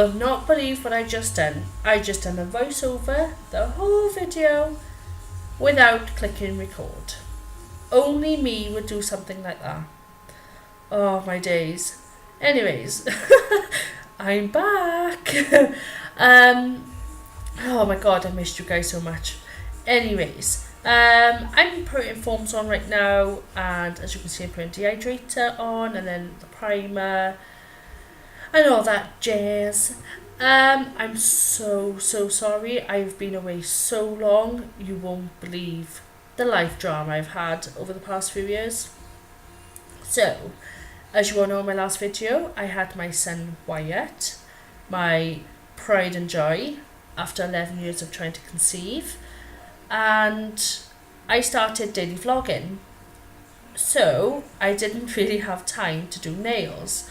will not believe what I just done. I just done a voiceover the whole video without clicking record. Only me would do something like that. Oh, my days. Anyways, I'm back. Oh my god, I missed you guys so much. Anyways, I'm putting foams on right now, and as you can see, I'm putting dehydrator on, and then the primer, and all that jazz. I'm so sorry. I've been away so long. You won't believe the life drama I've had over the past few years. So, as you all know in my last video, I had my son Wyatt, my pride and joy, after 11 years of trying to conceive, and I started daily vlogging, so I didn't really have time to do nails.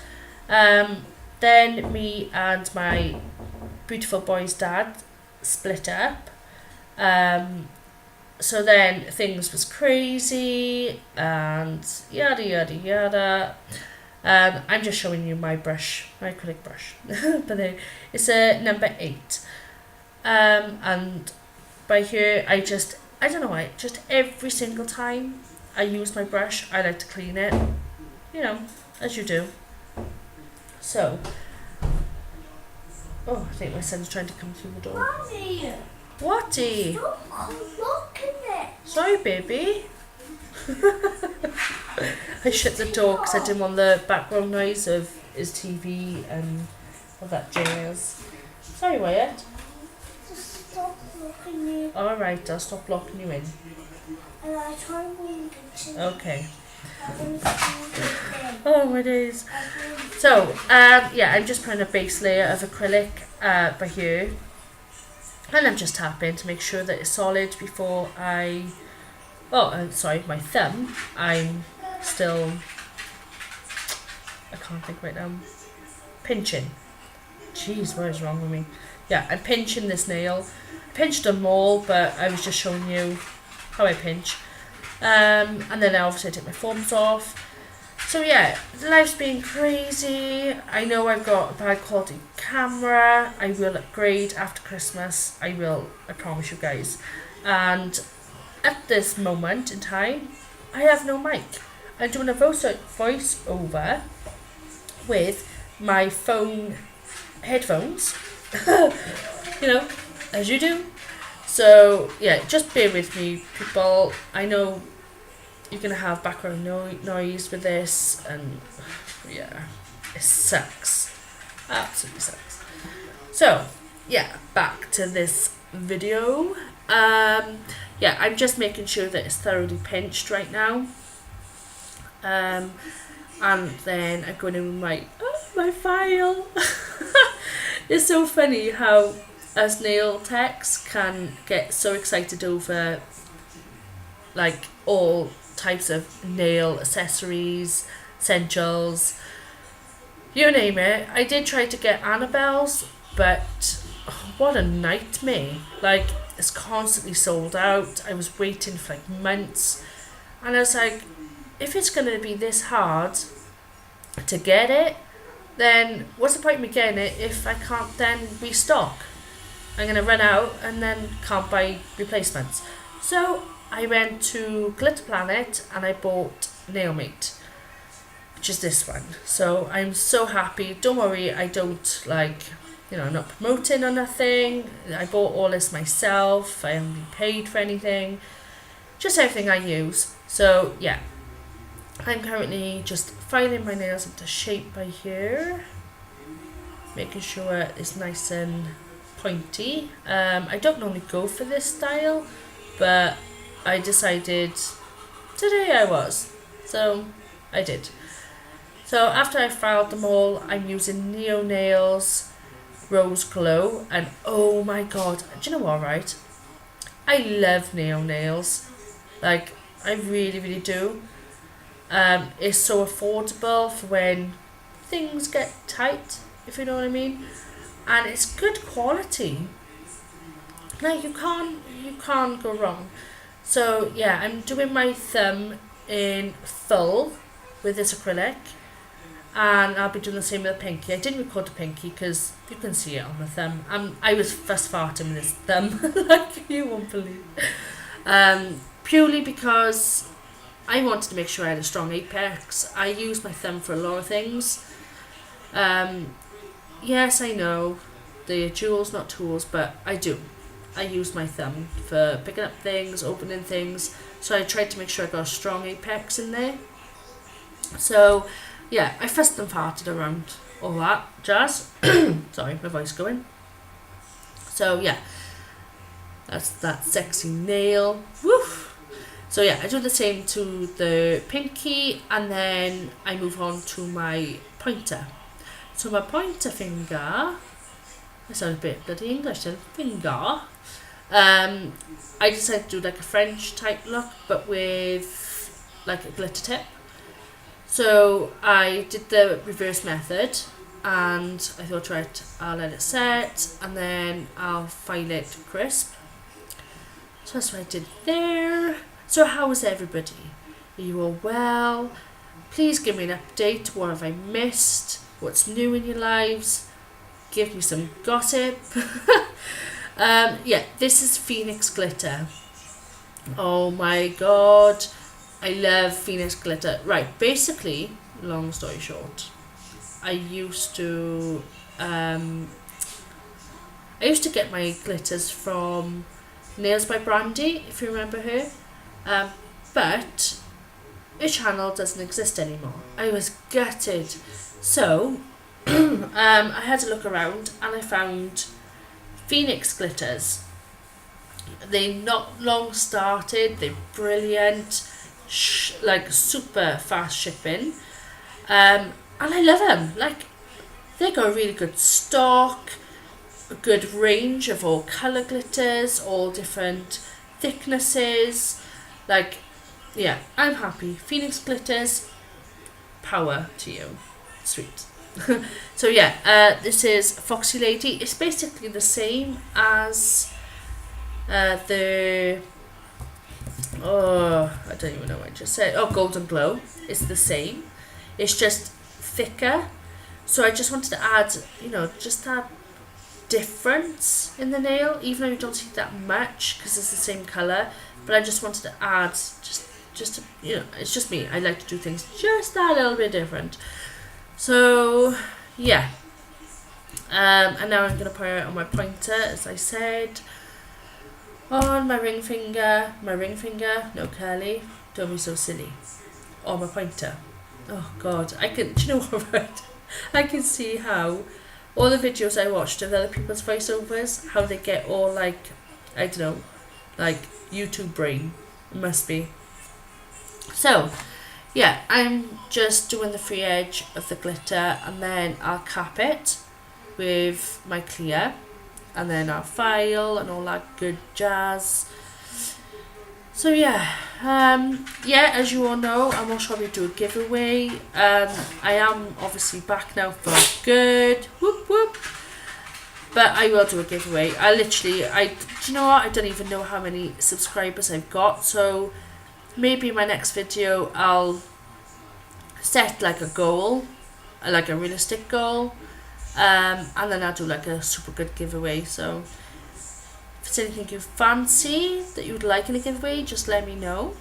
Then me and my beautiful boy's dad split up, so then things was crazy and yada yada yada. I'm just showing you my brush, my acrylic brush, but it's a number 8. And by here I don't know why, just every single time I use my brush I like to clean it, you know, as you do. So, oh, I think my son's trying to come through the door. Mommy! Whaty? Stop looking it! Sorry, baby. I shut the door because I didn't want the background noise of his TV and all that jazz. Sorry, Wyatt. Just stop looking it. Alright, I'll stop locking you in. And I try and kitchen. Okay. I'm going to do it. Oh, my days. So, yeah, I'm just putting a base layer of acrylic by here. And I'm just tapping to make sure that it's solid before I... Oh, sorry, my thumb. I'm still... I can't think right now. Pinching. Jeez, what is wrong with me? Yeah, I'm pinching this nail. I pinched them all, but I was just showing you how I pinch. And then obviously I take my foams off. So yeah, life's been crazy. I know I've got a bad quality camera. I will upgrade after Christmas. I will, I promise you guys. And at this moment in time, I have no mic. I'm doing a voice over with my phone headphones. You know, as you do. So yeah, just bear with me, people. I know you're gonna have background noise with this, and yeah, it sucks, absolutely sucks. So yeah, back to this video. Yeah, I'm just making sure that it's thoroughly pinched right now. And then I'm going in with my file. It's so funny how us nail techs can get so excited over like all types of nail accessories, essentials, you name it. I did try to get Annabelle's, but what a nightmare. Like, it's constantly sold out. I was waiting for like months, and I was like, if it's going to be this hard to get it, then what's the point of me getting it if I can't then restock? I'm going to run out and then can't buy replacements. So I went to Glitter Planet and I bought Nailmate, which is this one. So I'm so happy. Don't worry, I don't I'm not promoting or nothing. I bought all this myself. I haven't been paid for anything. Just everything I use. So yeah, I'm currently just filing my nails into shape by here, making sure it's nice and pointy. I don't normally go for this style, but I decided today I was, so I did. So after I filed them all, I'm using Neo Nails Rose Glow, and oh my god, do you know what, right? I love Neo Nails, like I really do. It's so affordable for when things get tight, if you know what I mean, and it's good quality. Like you can't go wrong. So yeah, I'm doing my thumb in full with this acrylic, And I'll be doing the same with the pinky. I didn't record the pinky because you can see it on the thumb. I was first farting with this thumb, like you won't believe. Purely because I wanted to make sure I had a strong apex. I use my thumb for a lot of things. Yes, I know they're jewels, not tools, but I do. I use my thumb for picking up things, opening things. So I tried to make sure I got a strong apex in there. So yeah, I fussed and farted around all that jazz. Sorry, my voice going. So yeah, that's that sexy nail. Woof. So yeah, I do the same to the pinky, and then I move on to my pointer. So my pointer finger, I sound a bit bloody English then, finger. I decided to do like a French type look, but with like a glitter tip. So I did the reverse method, and I thought, right, I'll let it set, and then I'll file it crisp. So that's what I did there. So how is everybody? Are you all well? Please give me an update. What have I missed? What's new in your lives? Give me some gossip. Yeah, this is Phoenix Glitter. Oh my god, I love Phoenix Glitter. Right, basically, long story short, I used to get my glitters from Nails by Brandy, if you remember her. But her channel doesn't exist anymore. I was gutted. So I had to look around, and I found Phoenix Glitters. They not long started, they're brilliant, like super fast shipping, and I love them. Like, they got a really good stock, a good range of all colour glitters, all different thicknesses. Like, yeah, I'm happy. Phoenix Glitters, power to you. Sweet. So yeah, this is Foxy Lady. It's basically the same as the, I don't even know what I just said. Oh, Golden Glow. It's the same. It's just thicker. So I just wanted to add, just that difference in the nail, even though you don't see that much because it's the same colour. But I just wanted to add, just it's just me. I like to do things just that little bit different. So yeah, and now I'm going to put it on my pointer, as I said, on my ring finger, no curly, don't be so silly, on my pointer. Oh god, do you know what, right? I can see how all the videos I watched of other people's voiceovers, how they get all like, I don't know, like YouTube brain, it must be. So yeah, I'm just doing the free edge of the glitter, and then I'll cap it with my clear, and then I'll file and all that good jazz. So yeah, as you all know, I'm also going to do a giveaway. I am obviously back now for good, whoop whoop. But I will do a giveaway. Do you know what? I don't even know how many subscribers I've got, so maybe in my next video I'll set like a goal, like a realistic goal, and then I'll do like a super good giveaway. So if it's anything you fancy that you would like in a giveaway, just let me know.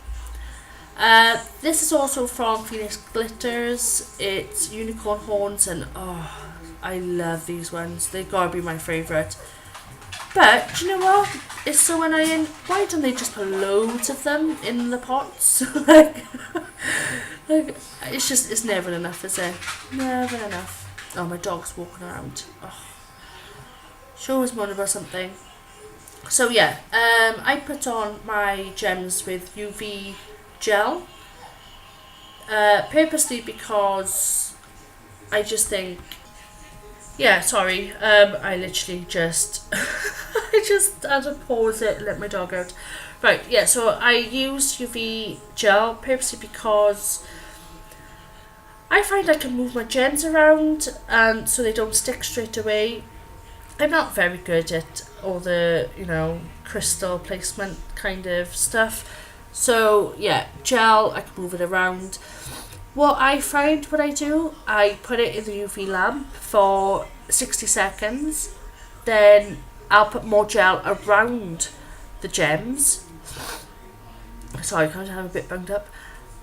This is also from Phoenix Glitters. It's unicorn horns, and oh, I love these ones. They gotta be my favourite. But do you know what? It's so annoying. Why don't they just put loads of them in the pots? like, it's never enough, is it? Never enough. Oh, my dog's walking around. Oh, she always moaning about something. So yeah, I put on my gems with UV gel, purposely because I just think, yeah, sorry, I literally just, I just had to pause it and let my dog out. Right, yeah, so I use UV gel purposely because I find I can move my gems around, and so they don't stick straight away. I'm not very good at all the, crystal placement kind of stuff. So yeah, gel, I can move it around. what I find, what I do, I put it in the UV lamp for 60 seconds, then I'll put more gel around the gems. Sorry, I'm kind of a bit bunged up.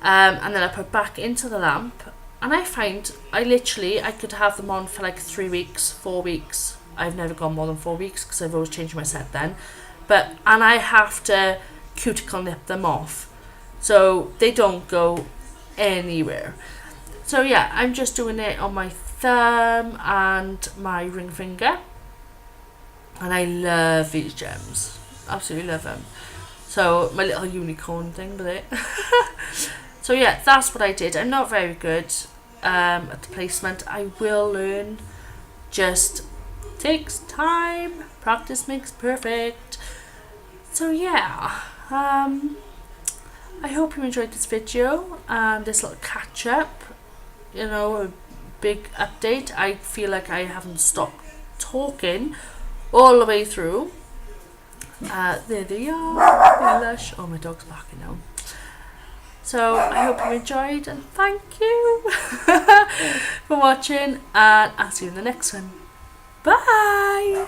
And then I put back into the lamp, and I find I could have them on for like 3 weeks, 4 weeks. I've never gone more than 4 weeks because I've always changed my set then. And I have to cuticle nip them off so they don't go anywhere. So yeah, I'm just doing it on my thumb and my ring finger, and I love these gems, absolutely love them. So my little unicorn thing with it. So yeah, that's what I did. I'm not very good at the placement. I will learn, just takes time. Practice makes perfect. So yeah, I hope you enjoyed this video and this little catch up, a big update. I feel like I haven't stopped talking all the way through. There they are, they're lush. Oh, my dog's barking now. So I hope you enjoyed, and thank you for watching, and I'll see you in the next one. Bye.